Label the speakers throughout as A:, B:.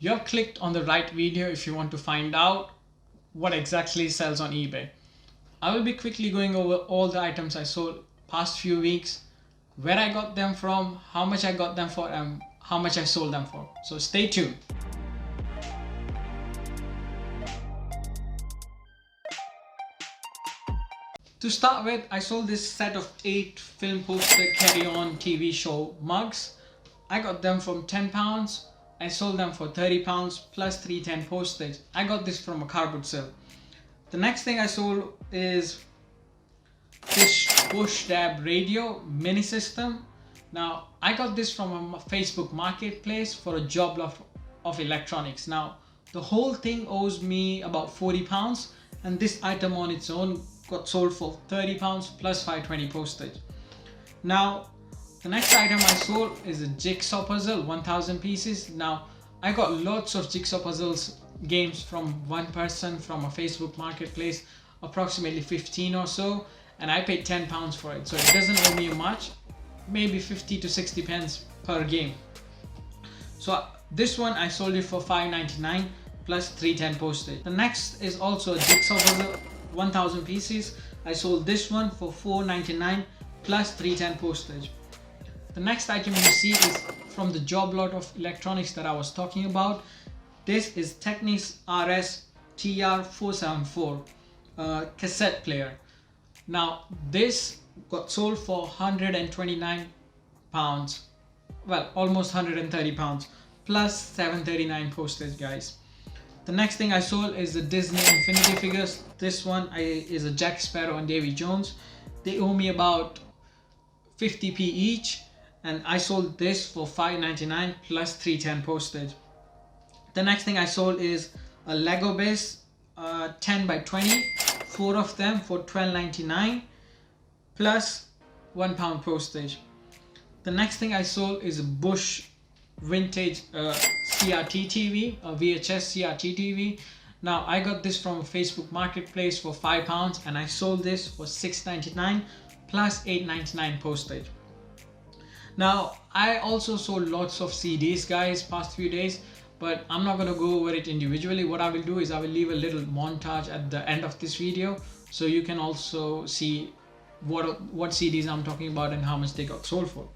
A: You have clicked on the right video if you want to find out what exactly sells on eBay. I will be quickly going over all the items I sold past few weeks, where I got them from, how much I got them for, and how much I sold them for. So stay tuned. To start with, I sold this set of 8 film poster carry-on TV show mugs. I got them from £10. I sold them for £30 plus $3.10 postage. I got this from a cardboard sale. The next thing I sold is this Postage radio mini system. Now I got this from a Facebook marketplace for a job lot of electronics. Now the whole thing owes me about £40, and this item on its own got sold for £30 plus $5.20 postage. Now the next item I sold is a jigsaw puzzle, 1000 pieces. Now I got lots of jigsaw puzzles games from one person from a Facebook marketplace, approximately 15 or so, and I paid £10 for it, so it doesn't owe me much, maybe 50 to 60 pence per game. So this one I sold it for $5.99 plus $3.10 postage. The next is also a jigsaw puzzle, 1000 pieces. I sold this one for $4.99 plus $3.10 postage. The next item you see is from the job lot of electronics that I was talking about. This is Technics RS TR474 cassette player. Now this got sold for £129, well, almost £130 plus $7.39 postage, guys. The next thing I sold is the Disney Infinity figures. This one is a Jack Sparrow and Davy Jones. They owe me about 50p each, and I sold this for $5.99 plus $3.10 postage. The next thing I sold is a Lego base 10 by 20, 4 of them for $12.99 plus £1 postage. The next thing I sold is a Bush vintage CRT TV, a VHS CRT TV. Now I got this from a Facebook marketplace for £5, and I sold this for $6.99 plus $8.99 postage. Now I also sold lots of CDs, guys, past few days, but I'm not going to go over it individually. What I will do is I will leave a little montage at the end of this video, so you can also see what CDs I'm talking about and how much they got sold for.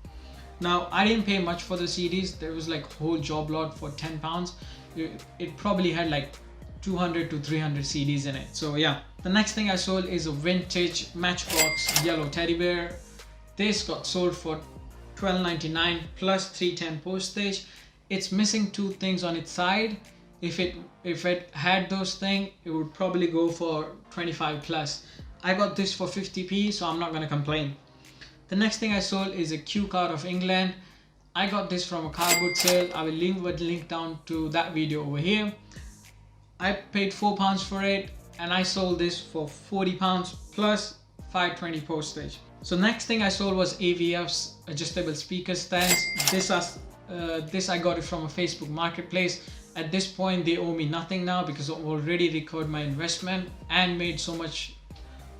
A: Now I didn't pay much for the CDs. There was like a whole job lot for £10. It probably had like 200 to 300 CDs in it. So yeah. The next thing I sold is a vintage Matchbox yellow teddy bear. This got sold for $12.99 plus $3.10 postage. It's missing 2 things on its side. If it had those things, it would probably go for 25 plus. I got this for 50p, so I'm not gonna complain. The next thing I sold is a cue card of England. I got this from a cardboard sale. I will leave a link down to that video over here. I paid £4 for it, and I sold this for £40 plus $5.20 postage. So next thing I sold was AVF's adjustable speaker stands. This I got it from a Facebook marketplace. At this point they owe me nothing now because I've already recovered my investment and made so much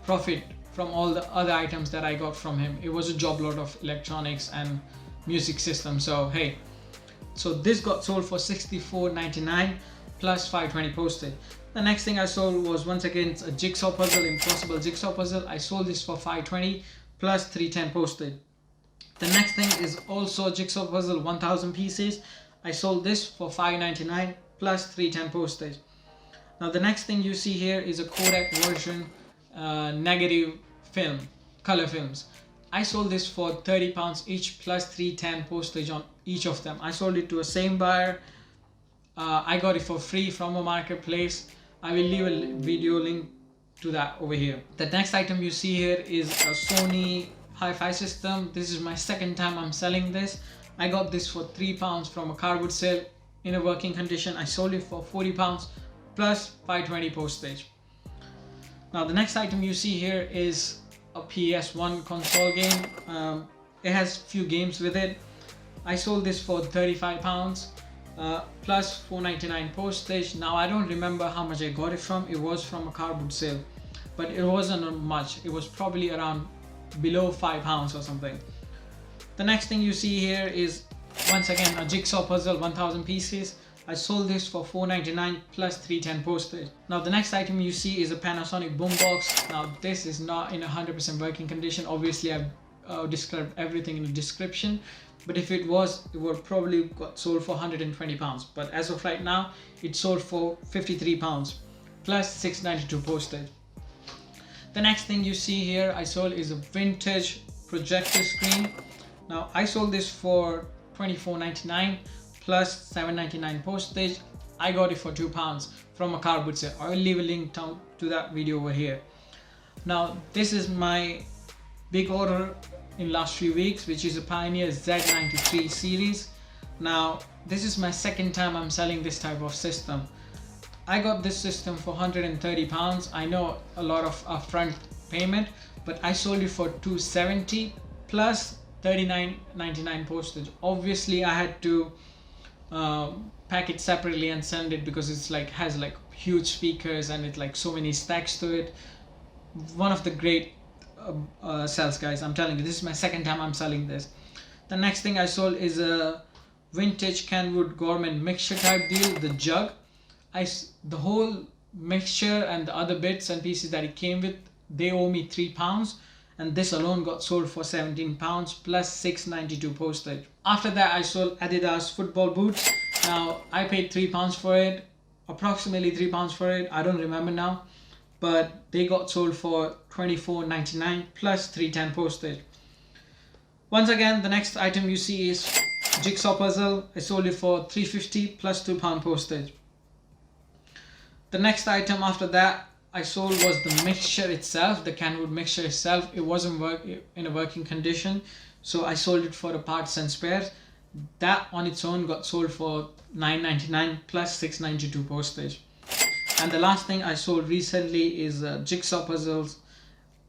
A: profit from all the other items that I got from him. It was a job lot of electronics and music system, so hey. So this got sold for $64.99 plus $5.20 postage. The next thing I sold was once again a jigsaw puzzle, impossible jigsaw puzzle. I sold this for $5.20 plus $3.10 postage. The next thing is also a jigsaw puzzle, 1000 pieces. I sold this for $5.99 plus $3.10 postage. Now the next thing you see here is a Kodak version negative film, color films. I sold this for £30 each plus $3.10 postage on each of them. I sold it to a same buyer. I got it for free from a marketplace. I will leave a video link to that over here. The next item you see here is a Sony hi-fi system. This is my second time I'm selling this. I got this for £3 from a cardboard sale in a working condition. I sold it for £40 plus $5.20 postage. Now the next item you see here is a PS1 console game. It has few games with it. I sold this for £35 plus $4.99 postage. Now I don't remember how much I got it from. It was from a cardboard sale, but it wasn't much. It was probably around below £5 or something. The next thing you see here is once again a jigsaw puzzle, 1000 pieces. I sold this for $4.99 plus $3.10 postage. Now the next item you see is a Panasonic boombox. Now this is not in 100% working condition. Obviously I've described everything in the description, but if it was, it would probably got sold for £120. But as of right now, it sold for £53 plus $6.92 postage. The next thing you see here I sold is a vintage projector screen. Now I sold this for $24.99 plus $7.99 postage. I got it for £2 from a car boot sale. I will leave a link to that video over here. Now this is my big order in last few weeks, which is a Pioneer Z93 series. Now this is my second time I'm selling this type of system. I got this system for £130. I know a lot of upfront payment, but I sold it for $270 plus $39.99 postage. Obviously I had to pack it separately and send it because it's like has like huge speakers and it's like so many stacks to it. One of the great sales, guys. I'm telling you, this is my second time I'm selling this. The next thing I sold is a vintage Kenwood gourmet mixture type deal, the jug. The whole mixture and the other bits and pieces that it came with, they owe me £3, and this alone got sold for £17 plus $6.92 postage. After that I sold Adidas football boots. Now I paid £3 for it, approximately £3 for it, I don't remember now, but they got sold for $24.99 plus $3.10 postage. Once again, the next item you see is jigsaw puzzle. I sold it for $3.50 plus £2 postage. The next item after that I sold was the mixture itself, the Kenwood mixture itself. It wasn't in a working condition, so I sold it for the parts and spares. That on its own got sold for $9.99 plus $6.92 postage. And the last thing I sold recently is jigsaw puzzles.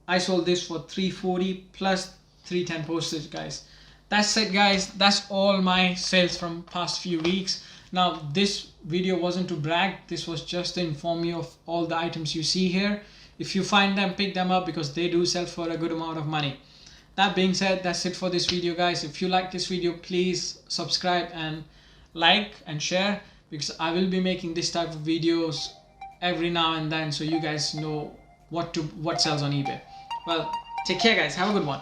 A: I sold this for $3.40 plus $3.10 postage, guys. That's it, guys. That's all my sales from past few weeks. Now this video wasn't to brag, this was just to inform you of all the items you see here. If you find them, pick them up because they do sell for a good amount of money. That being said, that's it for this video, guys. If you like this video, please subscribe and like and share, because I will be making this type of videos every now and then so you guys know what sells on eBay. Well, take care, guys. Have a good one.